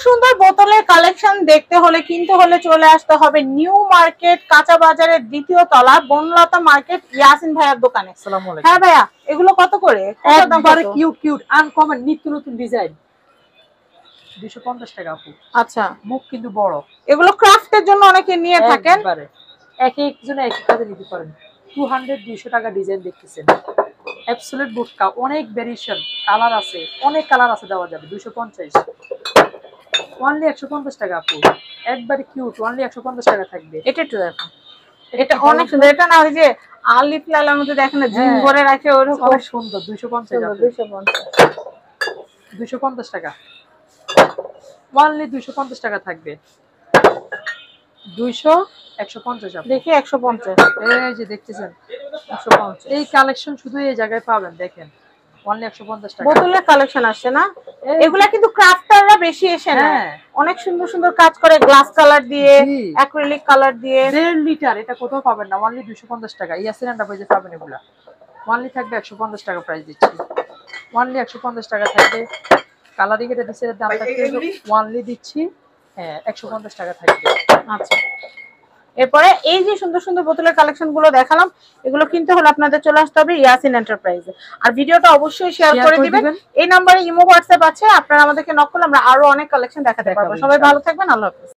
সুন্দর বোতলের কালেকশন দেখতে হলে কিনতে হলে চলে আসতে হবে নিউ মার্কেট কাঁচা বাজারের দ্বিতীয় তলা বনলতা মার্কেট ইয়াসিন ভাইয়ার দোকানে। আসসালামু আলাইকুম। হ্যাঁ ভাইয়া, এগুলো কত করে? একবারে কিউট কিউট আনকমন নিত্য নতুন ডিজাইন 250 টাকা আপু। আচ্ছা, মুখ কিন্তু বড়। এগুলো ক্রাফটের জন্য অনেকে নিয়ে থাকেন। একবারে এক একজনে এক এক কাজে নিতে পারেন। 200 200 টাকা ডিজাইন দেখতেছেন। অ্যাবসলিউট বুটকা, অনেক ভেরিয়েশন, কালার আছে, অনেক কালার আছে, দেওয়া যাবে 250। অনলি 150 টাকা আপু। একবারে কিউট, অনলি 150 টাকা থাকবে। এটা একটু দেখো, এটা অনেক সুন্দর। এটা না ওই যে আলিফ লালার মধ্যে দেখেন না জিম করে রাখে ওরকম অনেক সুন্দর। 250 টাকা। 250 টাকা অনলি 250 টাকা থাকবে। 200 150 আপু। দেখি 150। এই যে দেখতেছেন 150। এই কালেকশন শুধু এই জায়গায় পাবেন, দেখেন অনলি 150 টাকা। বোতলের কালেকশন আসছে না, এগুলা কিন্তু ক্রাফটাররা বেশি এসে না। অনেক সুন্দর সুন্দর কাজ করে গ্লাস কালার দিয়ে, অ্যাক্রিলিক কালার দিয়ে। 1.5 লিটার, এটা কোথাও পাবেন না, অনলি 250 টাকা। ইয়াসিন এন্টারপ্রাইজে পাবেন এগুলা। অনলি থাকবে 150 টাকা প্রাইস দিচ্ছি। অনলি 150 টাকা থাকবে। কালারিং এর ডিসের দামটা অনলি দিচ্ছি, হ্যাঁ 150 টাকা থাকবে। আচ্ছা, এরপরে এই যে সুন্দর সুন্দর বোতলের কালেকশন গুলো দেখালাম, এগুলো কিনতে হলে আপনাদের চলে আসতে হবে ইয়াসিন এন্টারপ্রাইজে। আর ভিডিওটা অবশ্যই শেয়ার করে দিবেন। এই নম্বরে ইমো হোয়াটসঅ্যাপ আছে, আপনারা আমাদেরকে নক করলে আমরা আরো অনেক কালেকশন দেখাতে পারবো। সবাই ভালো থাকবেন, আল্লাহ হাফেজ।